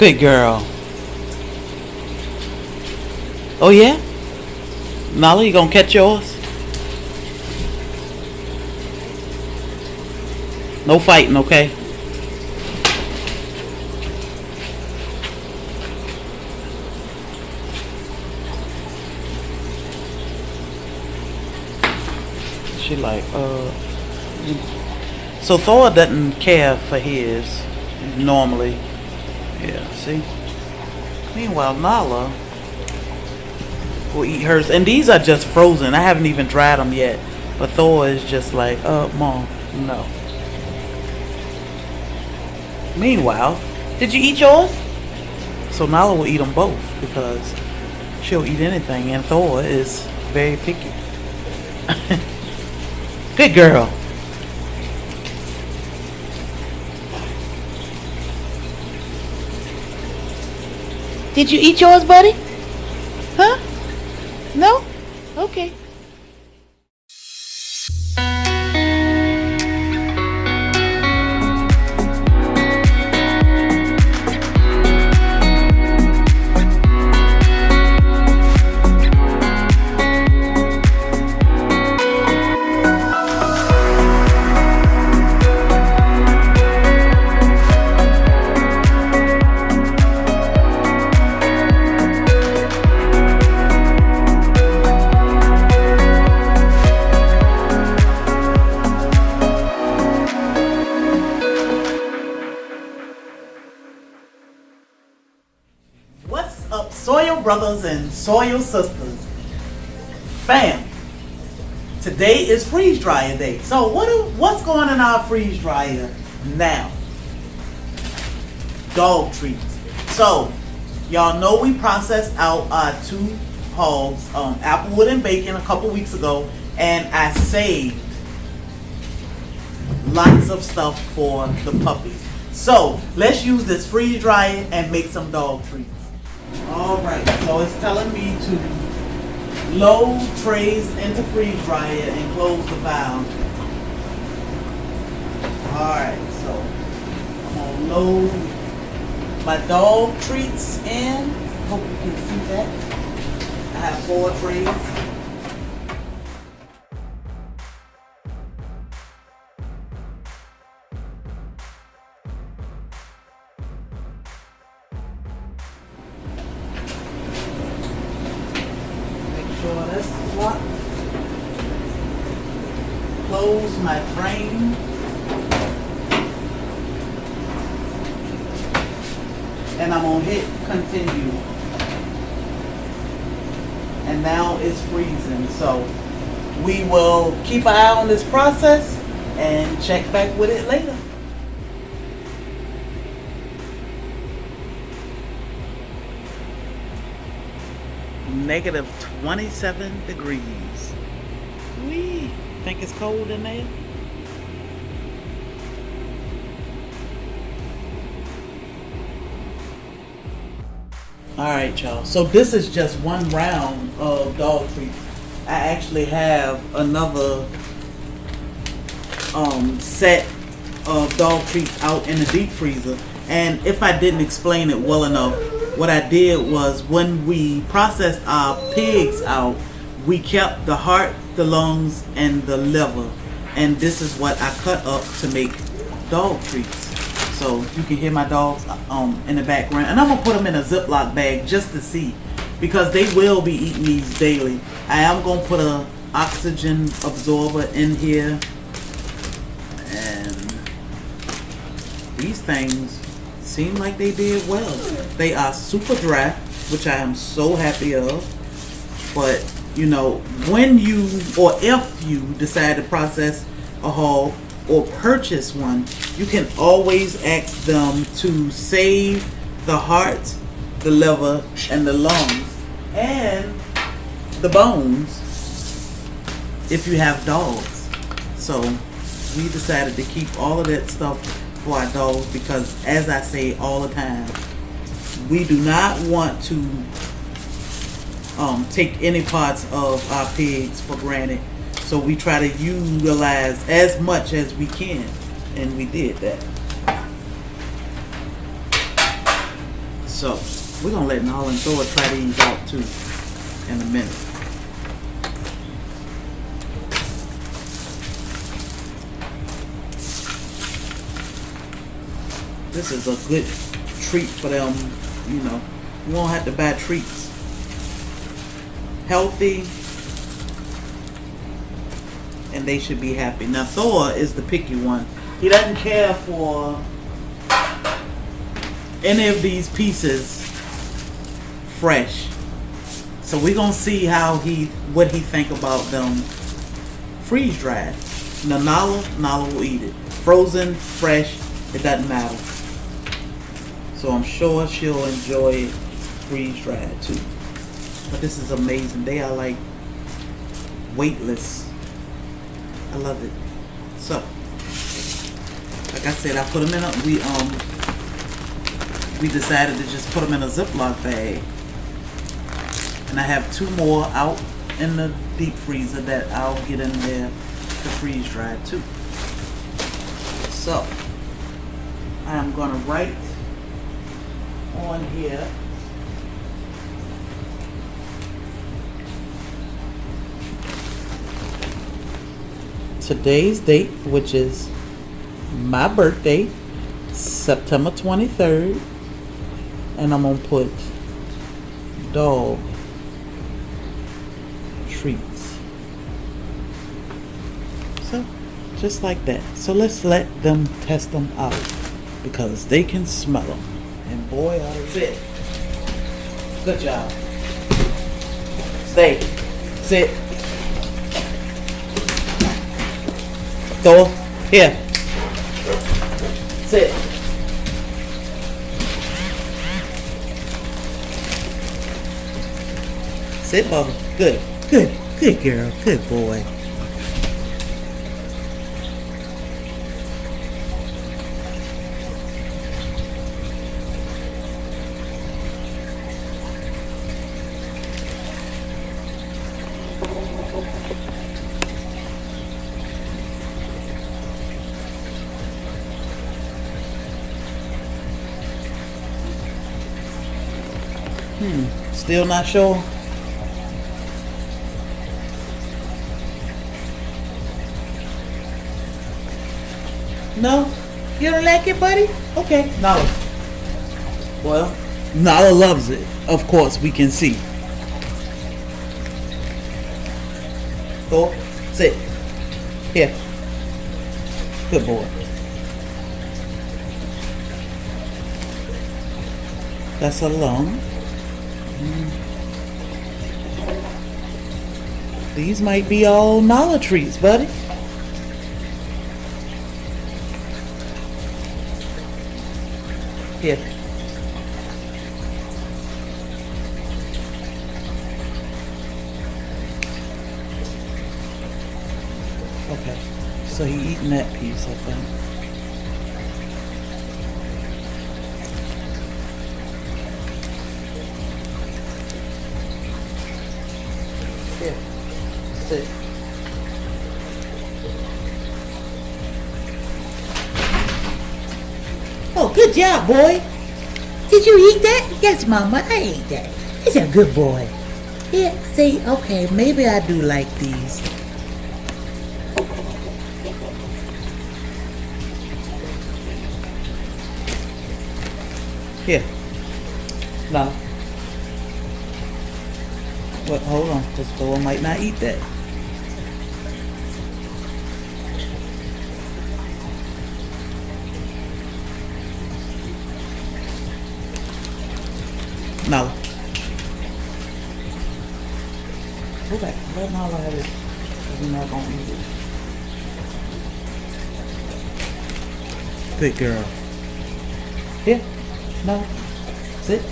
Good girl. Oh yeah? Nala, you gonna catch yours? No fighting, okay? She like, So Thor doesn't care for his normally. Yeah, see? Meanwhile, Nala will eat hers. And these are just frozen. I haven't even dried them yet. But Thor is just like, Mom, no. Meanwhile, did you eat yours? So Nala will eat them both because she'll eat anything. And Thor is very picky. Good girl. Did you eat yours, buddy? Huh? No? Okay. Soil brothers and soil sisters, fam, today is freeze dryer day. So what's going in our freeze dryer now? Dog treats. So y'all know we processed out our 2 hogs, Applewood and Bacon, a couple weeks ago, and I saved lots of stuff for the puppies. So let's use this freeze dryer and make some dog treats. Alright, so it's telling me to load trays into freeze dryer and close the valve. Alright, so I'm going to load my dog treats in. Hope you can see that. I have 4 trays. That's locked. Close my drain. And I'm going to hit continue. And now it's freezing. So we will keep an eye on this process and check back with it later. Negative 27 degrees. Wee. Think it's cold in there? Alright, y'all. So this is just one round of dog treats. I actually have another set of dog treats out in the deep freezer. And if I didn't explain it well enough, what I did was when we processed our pigs out, we kept the heart, the lungs, and the liver. And this is what I cut up to make dog treats. So you can hear my dogs in the background. And I'm going to put them in a Ziploc bag just to see, because they will be eating these daily. I am going to put a oxygen absorber in here. And these things seem like they did well. They are super dry, which I am so happy of. But you know, when you or if you decide to process a hog or purchase one, you can always ask them to save the heart, the liver, and the lungs, and the bones if you have dogs. So we decided to keep all of that stuff for our dogs because, as I say all the time, we do not want to take any parts of our pigs for granted. So we try to utilize as much as we can, and we did that. So we're gonna let Nala and Thor try these out too in a minute. This is a good treat for them, you know. You won't have to buy treats. Healthy, and they should be happy. Now Thor is the picky one. He doesn't care for any of these pieces fresh. So we're gonna see what he think about them freeze dried. Now Nala will eat it. Frozen, fresh, it doesn't matter. So I'm sure she'll enjoy it freeze dried too. But this is amazing. They are like weightless. I love it. So, like I said, I put them in we decided to just put them in a Ziploc bag. And I have 2 more out in the deep freezer that I'll get in there to freeze dry too. So, I am gonna write on here today's date, which is my birthday, September 23rd, and I'm gonna put dog treats. So just like that. So let's let them test them out because they can smell them. And boy, are they fit. Good job. Stay. Sit. Go. Here. Sit. Sit, Bubba. Good. Good. Good girl. Good boy. Still not sure? No? You don't like it, buddy? Okay. Nala. Well, Nala loves it. Of course, we can see. Go. Sit. Here. Good boy. That's a lung. These might be all Nala treats, buddy. Here. Okay. So he eating that piece, I think. Here. Sit. Oh, good job, boy. Did you eat that? Yes, Mama, I ate that. He's a good boy. Yeah, see, okay, maybe I do like these. Here. No. Well, hold on, this boy might not eat that. No. Go back. Let Nala have it. We're not gonna eat it. Good girl. Here. No. Sit.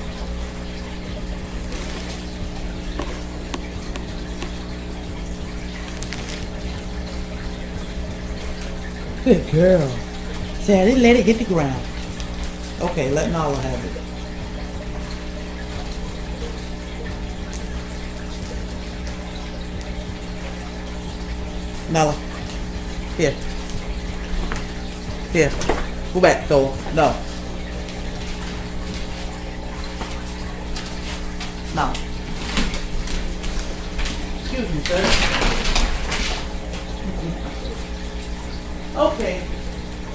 Good girl. See, I didn't let it hit the ground. Okay, let Nala have it. Nala. Here. Here. Go back, Thor. No. No. Excuse me, sir. Okay,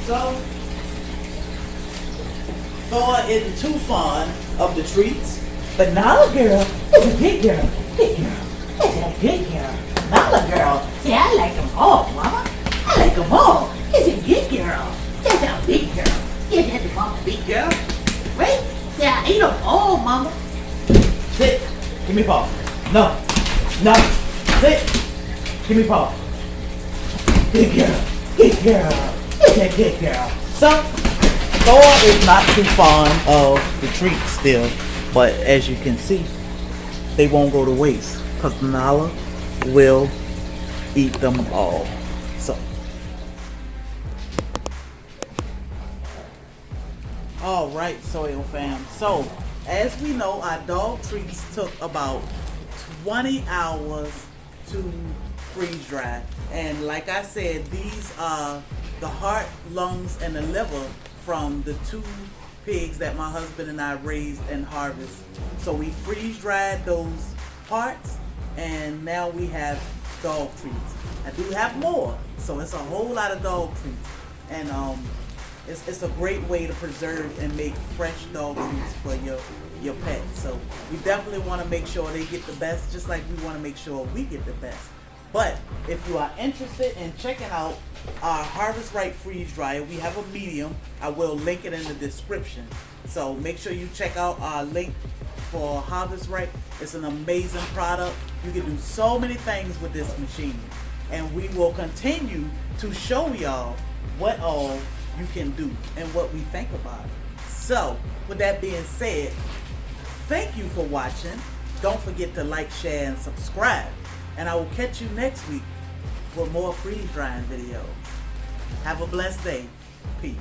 so Thor isn't too fond of the treats, but Nala girl is a good girl. Good girl. Is a good girl. Nala girl, see, I like them all, Mama. I like them all. Is a good girl. That's a big girl. Yeah, that's a mama big girl. Right? Yeah, I eat them all, Mama. Sit. Give me a paw. No. No. Sit. Give me a paw. Good girl. Good girl. Is a good girl. So, Thor is not too fond of the treats still, but as you can see, they won't go to waste because Nala will eat them all. So, all right, Soil Fam. So, as we know, our dog treats took about 20 hours to freeze dry, and like I said, these are the heart, lungs, and the liver from the 2 pigs that my husband and I raised and harvest. So we freeze dried those parts, and now we have dog treats. I do have more, so it's a whole lot of dog treats, and it's a great way to preserve and make fresh dog treats for your pets. So we definitely want to make sure they get the best, just like we want to make sure we get the best. But if you are interested in checking out our Harvest Right freeze dryer, we have a medium. I will link it in the description. So make sure you check out our link for Harvest Right. It's an amazing product. You can do so many things with this machine. And we will continue to show y'all what all you can do and what we think about it. So with that being said, thank you for watching. Don't forget to like, share, and subscribe. And I will catch you next week for more freeze drying videos. Have a blessed day. Peace.